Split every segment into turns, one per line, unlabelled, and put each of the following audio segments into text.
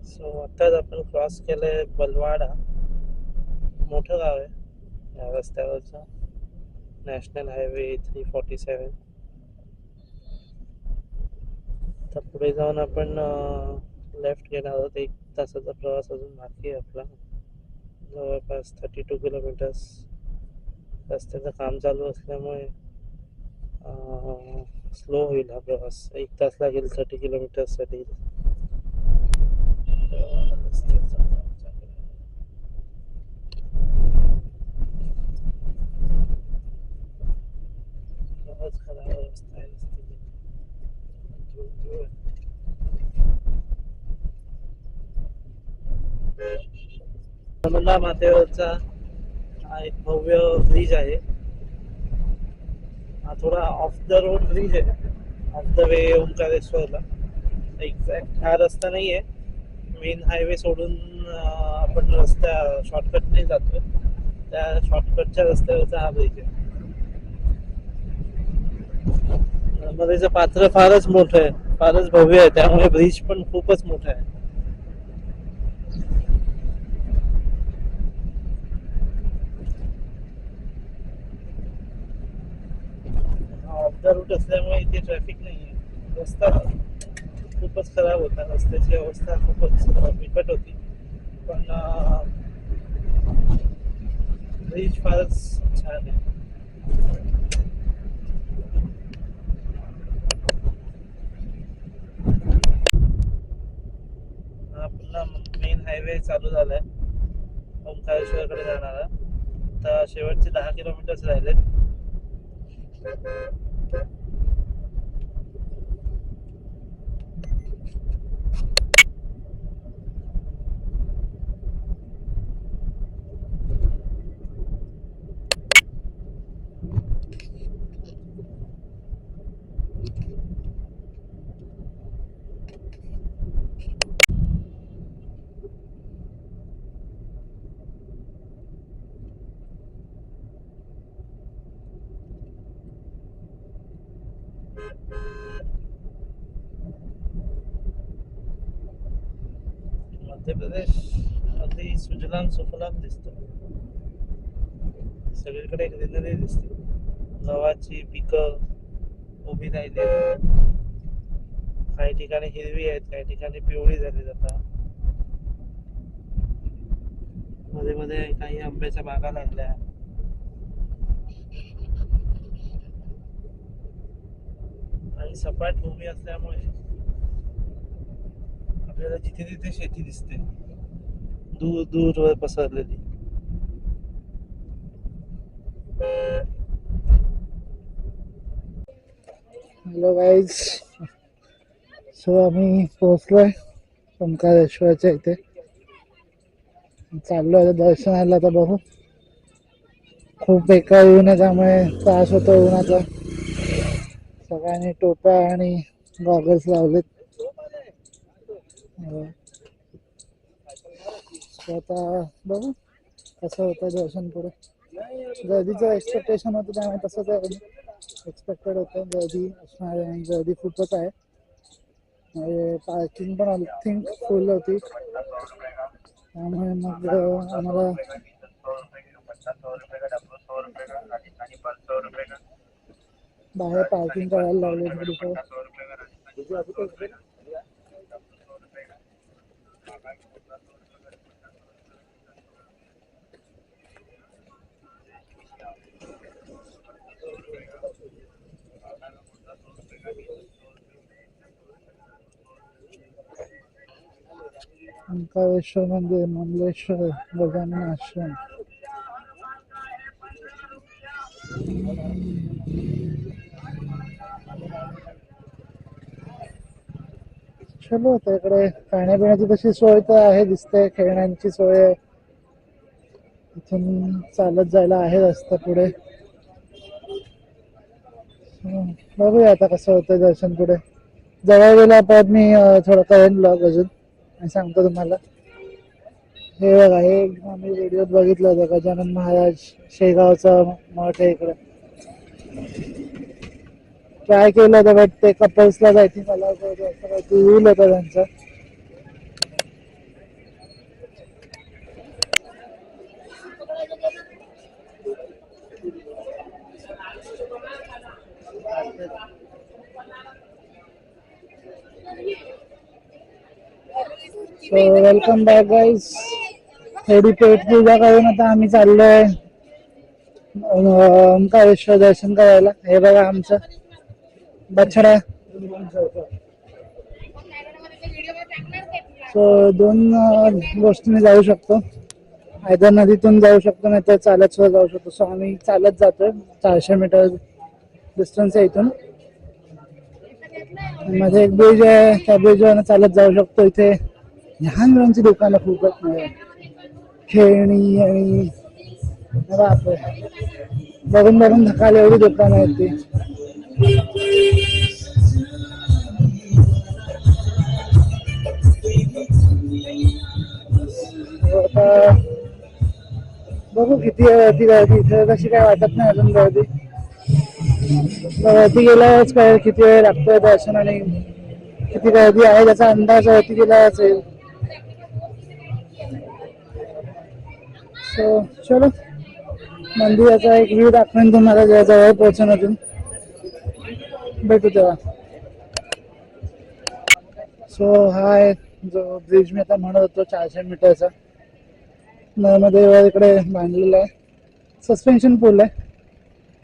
So आत्ताच आपण cross केलंय बलवाडा. मोठं गाव आहे या रस्त्यावरचं. National highway 347. तर पुढे जाऊन आपण लेफ्ट घेणार आहोत. 1 तासाचा प्रवास अजून बाकी आहे आपला. जवळपास 32 किलोमीटर्स. रस्त्याचं काम चालू असल्यामुळे स्लो होईल हा प्रवास. 1 तास लागेल 30 किलोमीटर्ससाठी. रस्त्याचं काम चालू आहे. बराच खराब रस्ता आहे. रस्त्याची धूळ आहे. नर्मदा माथेवरचा हा एक भव्य ब्रिज आहे. हा थोडा ऑफ द रोड ब्रिज आहे. ऑफ द वे ओंकारेश्वरला. एक्झॅक्ट हा रस्ता नाही आहे. मेन हायवे सोडून आपण रस्त्या शॉर्टकटने जातोय. त्या शॉर्टकटच्या रस्त्यावरचा हा ब्रिज आहे. नर्मदेचं पात्र फारच मोठं आहे, फारच भव्य आहे, त्यामुळे ब्रिज पण खूपच मोठा आहे. ऑफ द रूट असल्यामुळे इथे ट्रॅफिक नाही आहे. रस्ता खूपच खराब होता. रस्त्याची अवस्था खूपच बिकट होती. पण ब्रिज फारच छान आहे. हा पुन्हा मेन हायवे चालू झालाय ओंकारेश्वरकडे जाणारा. आता शेवटचे 10 किलोमीटर्स राहिले. मध्य प्रदेश अगदी सुजलाम सुफलाम दिसतो. सगळीकडे ग्रीनरी दिसते. गव्हाची पिकं उभी राहिली. काही ठिकाणी हिरवी आहेत, काही ठिकाणी पिवळी झाली जातात. मध्ये मध्ये काही आंब्याच्या बागा लागल्या. आणि सपाट भूमी असल्यामुळे आपल्याला जिथे तिथे शेती दिसते, दूर दूरवर पसरलेली. हॅलो गाईज, सो आम्ही पोहोचलोय ओंकारेश्वरच्या इथे. चाललो आहे दर्शनाला. तर बघू, खूप बेकार ऊन आहे त्यामुळे त्रास होतो उन्हाचा. सगळ्यांनी टोप्या आणि गॉगल्स लावलेत. आता बघू कसं होतं दर्शन पुढे. गर्दीचं एक्सपेक्टेशन होतं त्यामुळे तसंच आहे. एक्सपेक्टेड होतं गर्दी असणार आहे आणि गर्दी खूपच आहे. पार्किंग पण आय थिंक फुल होती, त्यामुळे मग आम्हाला बाहेर पार्किंग करायला लागले थोडीफार. ओंकारेश्वर मंदिर, मंगलेश्वर गजानन आश्रम. चलो आता इकडे खाण्यापिण्याची तशी सोय तर आहे दिसते. खेळण्यांची सोय आहे. इथून चालत जायला आहे रस्ता पुढे. बघूया आता कसं होतं दर्शन पुढे. जवळ गेला परत मी थोडं करेन ब्लॉग अजून आणि सांगतो तुम्हाला. हे बघा, हे आम्ही व्हिडिओत बघितलं होतं गजानन महाराज शेगावचा मठ आहे इकडे. ट्राय केलं होतं बट ते कपल्सला जायची मला होईल होतं त्यांचं. So welcome back guys. थोडी पेट पूजा करून आता आम्ही चाललोय ओंकारेश्वर दर्शन करायला. हे बघा आमचं बछडा. सो दोन गोष्टीने जाऊ शकतो, आयदर नदीतून जाऊ शकतो नाही तर चालत सुद्धा जाऊ शकतो. सो आम्ही चालत जातोय. 400 मीटर डिस्टन्स आहे इथून. मध्ये एक ब्रिज आहे, त्या ब्रिजवर चालत जाऊ शकतो. इथे लहान मुलांची दुकानं खूपच नाही, खेळणी आणि बापरे, बघून बघून धकाल एवढी दुकानं आहेत ती. आता बघू किती वरती गर्दी. इथे कशी काय वाटत नाही अजून गर्दी. वरती गेल्यावरच कळेल किती वेळ लागतोय दर्शन आणि किती गर्दी आहे त्याचा अंदाज वरती गेल्यावरच येईल. सो चलो, मंदिराचा एक व्ह्यू दाखवेन तुम्हाला जेव्हा जवळ पोहोचून. अजून भेटू तेव्हा. सो हा आहे जो ब्रिज मी आता म्हणत होतो 400 मीटरचा, नर्मदेवर इकडे बांधलेला आहे. सस्पेन्शन पूल आहे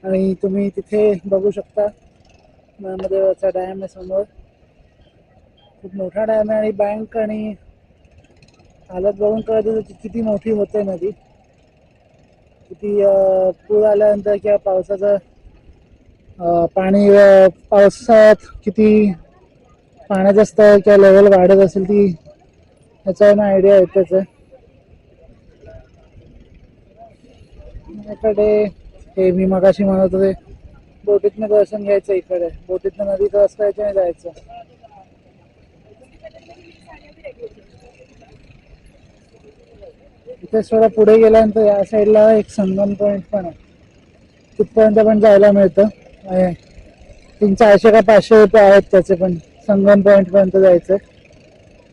आणि तुम्ही तिथे बघू शकता नर्मदेवरचा डॅम आहे समोर. खूप मोठा डॅम आहे आणि बँक आणि हालत बघून कळत किती मोठी होते नदी. किती पूर आल्यानंतर किंवा पावसाचं पाणी पावसात किती पाण्याचं स्तर किंवा लेवल वाढत असेल ती ह्याच्यावर आयडिया येतेच आहे. इकडे हे मी मगाशी म्हणत होते बोटीतनं दर्शन घ्यायचं. इकडे बोटीतनं नदी क्रॉस करायची आणि जायचं. इथे थोडा पुढे गेल्यानंतर या साईडला एक संगम पॉईंट पण आहे, तिथपर्यंत पण जायला मिळतं. 300-400 का 500 रुपये आहेत त्याचे पण संगम पॉईंट पर्यंत जायचं.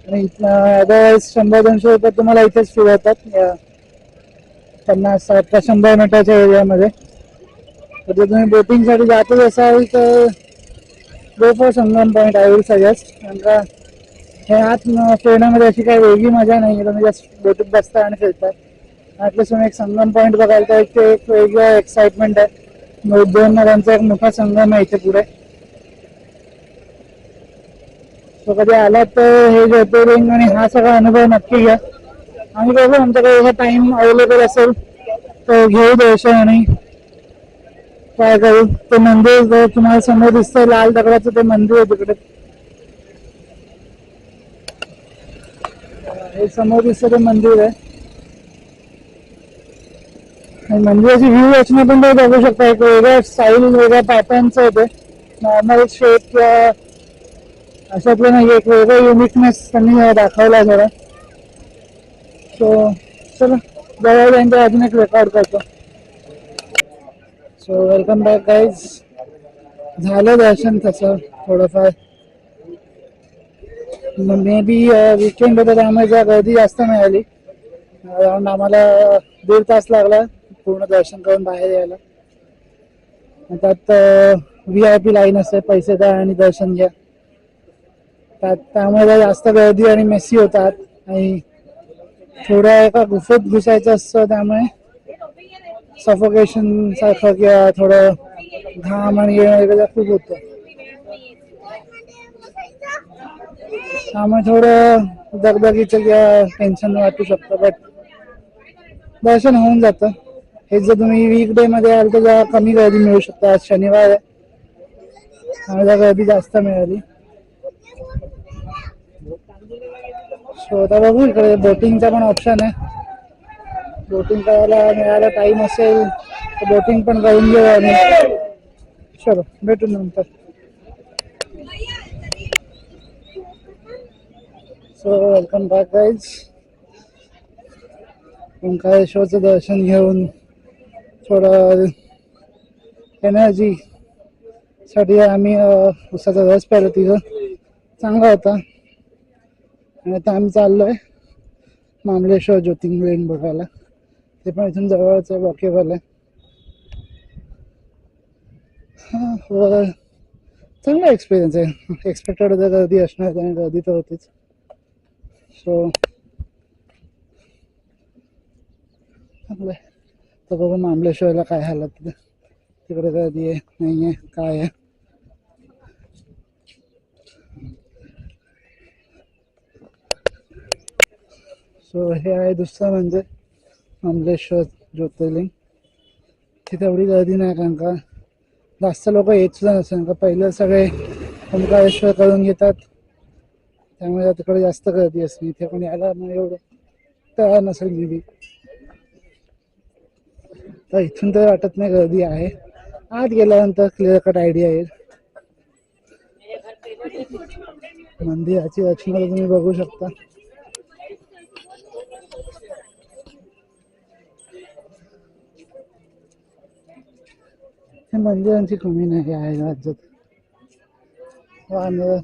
आणि अदरवाईज 100-200 रुपये तुम्हाला इथेच फिरवतात या 50-60 का 100 मीटरच्या एरियामध्ये. तर तुम्ही बोटिंगसाठी जातच असाल तर go for Sangam point I will suggest. कारण का हे आत फिरण्यामध्ये अशी काही वेगळी मजा नाही. तुम्ही जस्ट बोटीत बसता आणि फिरतात. ॲटलिस्ट तुम्ही एक संगम पॉईंट बघायला तर एक वेगळं एक्साइटमेंट आहे. 2 नद्यांचा एक मोठा संगम आहे इथे पुढे. तो कधी आला तर हे ज्योतिर्लिंग आणि हा सगळा अनुभव नक्की घ्या. आणि बघू आमच्याकडे एवढा टाइम अवेलेबल असेल तर घेऊ दर्शन आणि काय करू. ते मंदिर तुम्हाला समोर दिसतंय लाल दगडाचं ते मंदिर आहे तिकडे. हे समोर दिसतं ते मंदिर आहे. आणि मंदिराची व्ह्यू रचना पण तुम्ही बघू शकता. एक वेगळ्या स्टाईल वेगळ्या पॅटर्नचं आहे ते. नॉर्मल शेप किंवा अशातलं नाही, एक वेगळं युनिकनेस त्यांनी दाखवला जरा. सो चला जवळ त्यांच्या अजून एक रेकॉर्ड करतो. So welcome back guys. झालं दर्शन तसं थोडंफार. मे बी वीकेंड होतं त्यामुळे जरा गर्दी जास्त मिळाली. अराउंड आम्हाला 1.5 तास लागला पूर्ण दर्शन करून बाहेर यायला. त्यात VIP लाईन असते, पैसे द्या आणि दर्शन घ्या. त्यामुळे जास्त गर्दी आणि मेसी होतात आणि थोड्या एका गुफेत घुसायचं असतं त्यामुळे सफोकेशन सारखं किंवा थोडं घाम आणि येणं खूप होतं. त्यामुळे थोडं दगदगीचं किंवा टेन्शन वाटू शकतं. बट दर्शन होऊन जातं. हे जर तुम्ही वीकडे मध्ये आल तर जरा कमी गर्दी मिळू शकते. आज शनिवार आहे त्यामुळे गर्दी जास्त मिळाली. सो आता बघू इकडे बोटिंगचा पण ऑप्शन आहे. बोटिंग करायला मिळायला टाइम असेल तर बोटिंग पण करून घेऊ आणि चलो भेटू नंतर. So welcome back guys. ओंकारेश्वरचं दर्शन घेऊन थोडं एनर्जी साठी आम्ही उसाचा रस प्यायला तिथं चांगला होता. आणि आता आम्ही चाललोय मामलेश्वर ज्योतिर्लिंग बघायला. ते पण इथून जवळच आहे, वॉकेबल आहे. वर चांगला एक्सपिरियन्स आहे. एक्सपेक्टेड होतं गर्दी असणार आणि गर्दी तर होतीच. सो चांगलं आहे. तर बघू महाबळेश्वरला काय हालत तिथे, तिकडे गर्दी आहे नाही आहे काय आहे. सो हे आहे दुसरं म्हणजे महाबळेश्वर ज्योतिर्लिंग. तिथे एवढी गर्दी नाही कारण का जास्त लोक येत सुद्धा नसेल का पहिलं सगळे ओंकारेश्वर करून घेतात, त्यामुळे तिकडे जास्त गर्दी असते. इथे कोणी यायला मग एवढं तयार नसेल मे बी. तर इथून तर वाटत नाही गर्दी आहे, आत गेल्यानंतर क्लिअर कट आयडिया येईल. मंदिराची रचना तुम्ही बघू शकता. हे मंदिरांची कमी नाही आहे राज्यात. वानर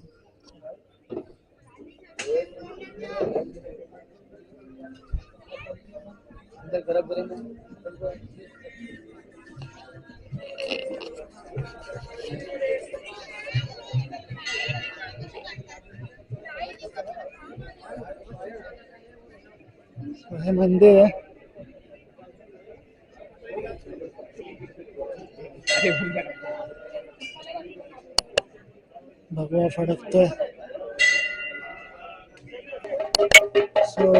हे मंदिर आहे. भगवा फडकतोय. सो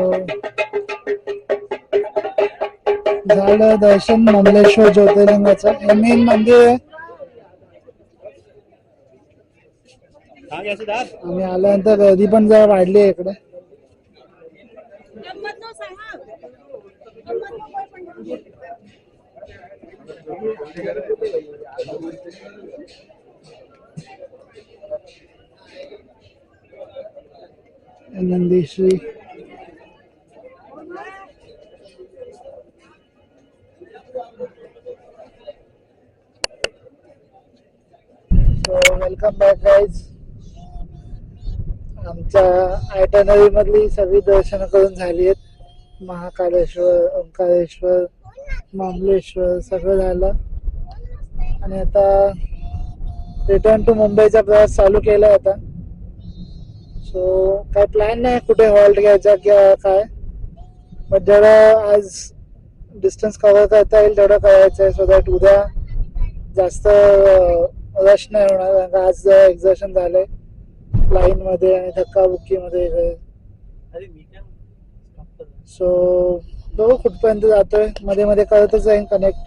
झालं दर्शन महाबळेश्वर ज्योतिर्लिंगाचं. हे मेन मंदिर आहे. आम्ही आल्यानंतर गर्दी पण जरा वाढली आहे इकडे. नंदीश्री वेलकम बॅक गाईज. आमच्या आयटनरी मधली सगळी दर्शनं करून झाली आहेत. महाकालेश्वर, ओंकारेश्वर, महाबळेश्वर सगळं झालं आणि आता रिटर्न टू मुंबईचा प्रवास चालू केला आता. सो काय प्लॅन नाही कुठे हॉल्ट घ्यायचा किंवा काय, पण जेवढं आज डिस्टन्स कव्हर करता येईल तेवढं करायचं आहे, सो दॅट उद्या जास्त रश नाही होणार. कारण का आज एक्झर्शन झालंय लाईन मध्ये आणि धक्काबुक्की मध्ये. सो बघू कुठपर्यंत जातोय, मध्ये मध्ये करतच जाईन कनेक्ट.